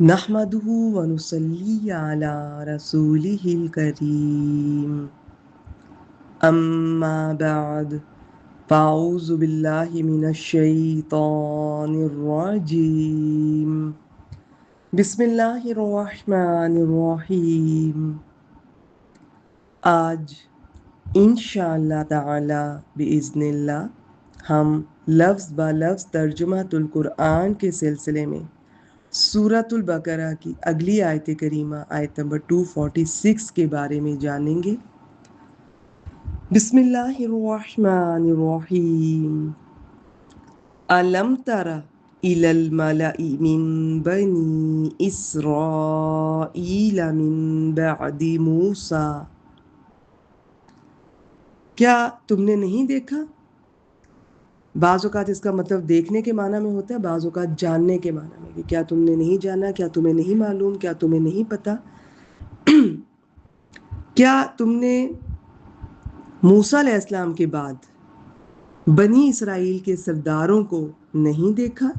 نحمده ونصلي على رسوله الكريم أما بعد فأعوذ بالله من الشيطان الرجيم بسم الله الرحمن الرحيم آج انشاءاللہ تعالی بإذن اللہ ہم لفظ با لفظ ترجمہ القرآن کے سلسلے میں سورۃ البقرہ کی اگلی آیت کریمہ آیت نمبر 246 کے بارے میں جانیں گے۔ بسم اللہ الرحمن الرحیم الم تر الی الملأ من بنی اسرائیل من بعد موسیٰ، کیا تم نے نہیں دیکھا؟ بعض اوقات اس کا مطلب دیکھنے کے معنی میں ہوتا ہے، بعض اوقات جاننے کے معنی میں کہ کیا تم نے نہیں جانا، کیا تمہیں نہیں معلوم، کیا تمہیں نہیں پتا۔ کیا تم نے موسیٰ علیہ السلام کے بعد بنی اسرائیل کے سرداروں کو نہیں دیکھا؟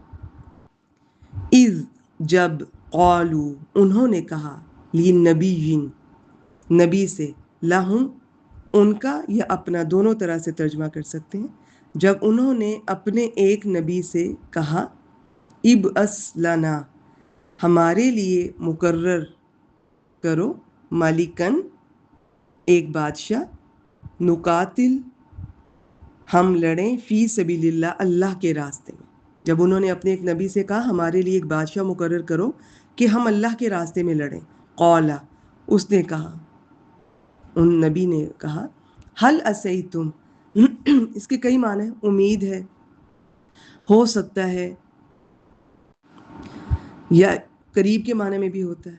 اذ جب قالو انہوں نے کہا لنبیٍ نبی سے، لہم ان کا یا اپنا دونوں طرح سے ترجمہ کر سکتے ہیں، جب انہوں نے اپنے ایک نبی سے کہا ابعث لنا ہمارے لیے مقرر کرو ملکن ایک بادشاہ، نقاتل ہم لڑیں فی سبیل اللہ اللہ کے راستے میں۔ جب انہوں نے اپنے ایک نبی سے کہا ہمارے لیے ایک بادشاہ مقرر کرو کہ ہم اللہ کے راستے میں لڑیں، قولا اس نے کہا، ان نبی نے کہا حل عصیتم اس کے کئی معنی ہیں، امید ہے، ہو سکتا ہے، یا قریب کے معنی میں بھی ہوتا ہے،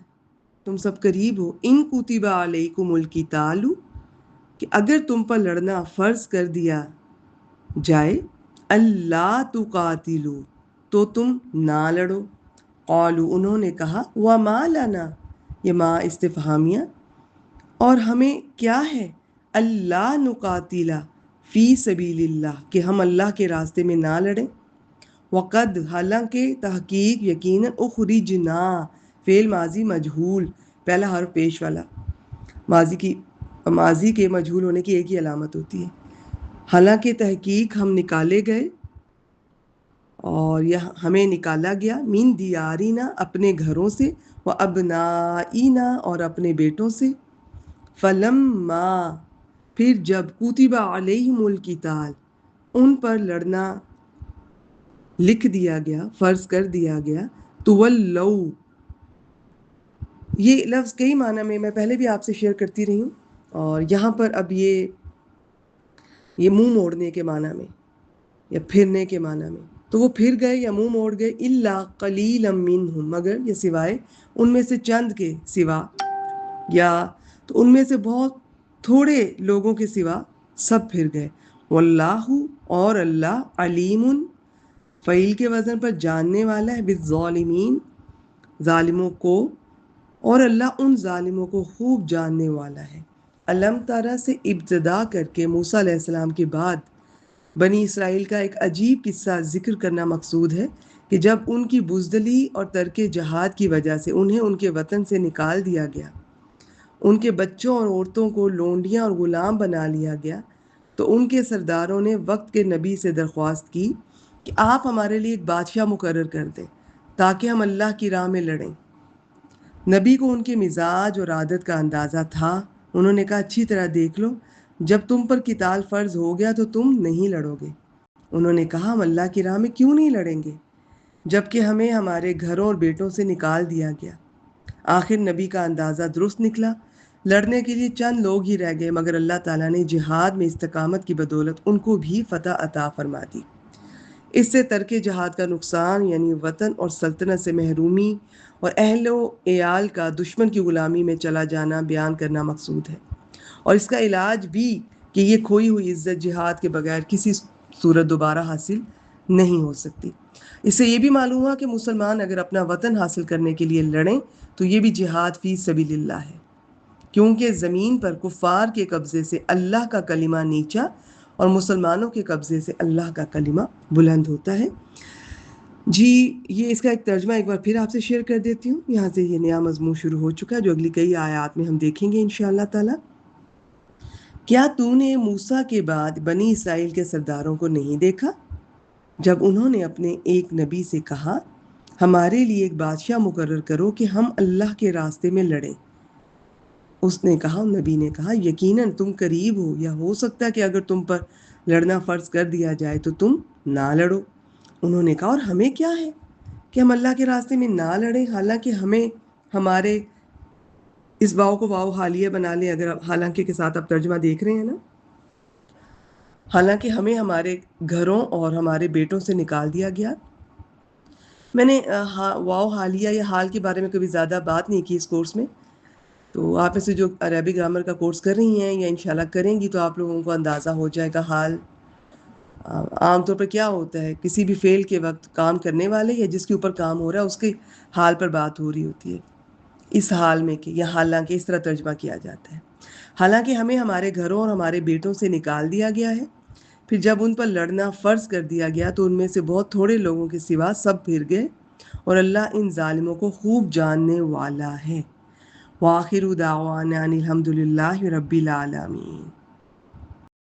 تم سب قریب ہو، ان کتب علیکم القتال کہ اگر تم پر لڑنا فرض کر دیا جائے، اللہ تقاتلوا تو تم نہ لڑو، قالوا انہوں نے کہا وما لنا یہ ما استفہامیہ اور ہمیں کیا ہے، اللہ نقاتل فی سبیل اللہ کہ ہم اللہ کے راستے میں نہ لڑیں، وقد حالانکہ تحقیق یقیناً اخرجنا فعل ماضی مجہول پہلا حرف پیش والا، ماضی کے مجہول ہونے کی ایک ہی علامت ہوتی ہے، حالانکہ تحقیق ہم نکالے گئے اور یہ ہمیں نکالا گیا من دیارینا اپنے گھروں سے، و ابنائینا اور اپنے بیٹوں سے، فلما پھر جب کتب علیہم القتال ان پر لڑنا لکھ دیا گیا، فرض کر دیا گیا، تولو یہ لفظ کئی معنی میں پہلے بھی آپ سے شیئر کرتی رہی ہوں، اور یہاں پر اب یہ منہ موڑنے کے معنی میں یا پھرنے کے معنی میں، تو وہ پھر گئے یا منہ موڑ گئے، الا قلیلا منہم مگر یہ سوائے ان میں سے چند کے سوا، یا تو ان میں سے بہت تھوڑے لوگوں کے سوا سب پھر گئے، واللہ اور اللہ علیم فعیل کے وزن پر جاننے والا ہے، بالظالمین ظالموں کو، اور اللہ ان ظالموں کو خوب جاننے والا ہے۔ علم تارا سے ابتدا کر کے موسیٰ علیہ السلام کے بعد بنی اسرائیل کا ایک عجیب قصہ ذکر کرنا مقصود ہے کہ جب ان کی بزدلی اور ترک جہاد کی وجہ سے انہیں ان کے وطن سے نکال دیا گیا، ان کے بچوں اور عورتوں کو لونڈیاں اور غلام بنا لیا گیا، تو ان کے سرداروں نے وقت کے نبی سے درخواست کی کہ آپ ہمارے لیے ایک بادشاہ مقرر کر دیں تاکہ ہم اللہ کی راہ میں لڑیں۔ نبی کو ان کے مزاج اور عادت کا اندازہ تھا، انہوں نے کہا اچھی طرح دیکھ لو، جب تم پر قتال فرض ہو گیا تو تم نہیں لڑو گے۔ انہوں نے کہا ہم اللہ کی راہ میں کیوں نہیں لڑیں گے جبکہ ہمیں ہمارے گھروں اور بیٹوں سے نکال دیا گیا۔ آخر نبی کا اندازہ درست نکلا، لڑنے کے لیے چند لوگ ہی رہ گئے، مگر اللہ تعالیٰ نے جہاد میں استقامت کی بدولت ان کو بھی فتح عطا فرما دی۔ اس سے ترک جہاد کا نقصان یعنی وطن اور سلطنت سے محرومی اور اہل و عیال کا دشمن کی غلامی میں چلا جانا بیان کرنا مقصود ہے، اور اس کا علاج بھی کہ یہ کھوئی ہوئی عزت جہاد کے بغیر کسی صورت دوبارہ حاصل نہیں ہو سکتی۔ اس سے یہ بھی معلوم ہوا کہ مسلمان اگر اپنا وطن حاصل کرنے کے لیے لڑیں تو یہ بھی جہاد فی سبیل اللہ ہے، کیونکہ زمین پر کفار کے قبضے سے اللہ کا کلمہ نیچا اور مسلمانوں کے قبضے سے اللہ کا کلمہ بلند ہوتا ہے۔ جی یہ اس کا ایک ترجمہ ایک بار پھر آپ سے شیئر کر دیتی ہوں. یہاں سے یہ نیا مضمون شروع ہو چکا ہے جو اگلی کئی آیات میں ہم دیکھیں گے انشاءاللہ تعالی. کیا تو نے موسیٰ کے بعد بنی اسرائیل کے سرداروں کو نہیں دیکھا جب انہوں نے اپنے ایک نبی سے کہا ہمارے لیے ایک بادشاہ مقرر کرو کہ ہم اللہ کے راستے میں لڑیں. اس نے کہا، نبی نے کہا، یقیناً تم قریب ہو یا ہو سکتا ہے کہ اگر تم پر لڑنا فرض کر دیا جائے تو تم نہ لڑو. انہوں نے کہا اور ہمیں کیا ہے کہ ہم اللہ کے راستے میں نہ لڑیں، حالانکہ ہمیں ہمارے اس واؤ کو واؤ حالیہ بنا لیں اگر حالانکہ کے ساتھ آپ ترجمہ دیکھ رہے ہیں نا. حالانکہ ہمیں ہمارے گھروں اور ہمارے بیٹوں سے نکال دیا گیا. میں نے واؤ حالیہ یا حال کے بارے میں کبھی زیادہ بات نہیں کی اس کورس میں، تو آپ میں سے جو عربی گرامر کا کورس کر رہی ہیں یا انشاءاللہ کریں گی تو آپ لوگوں کو اندازہ ہو جائے گا. حال عام طور پر کیا ہوتا ہے، کسی بھی فعل کے وقت کام کرنے والے یا جس کے اوپر کام ہو رہا ہے اس کے حال پر بات ہو رہی ہوتی ہے. اس حال میں کہ یا حالانکہ اس طرح ترجمہ کیا جاتا ہے. حالانکہ ہمیں ہمارے گھروں اور ہمارے بیٹوں سے نکال دیا گیا ہے، پھر جب ان پر لڑنا فرض کر دیا گیا تو ان میں سے بہت تھوڑے لوگوں کے سوا سب پھر گئے اور اللہ ان ظالموں کو خوب جاننے والا ہے. وآخر دعوانا ان الحمد للہ رب العالمین.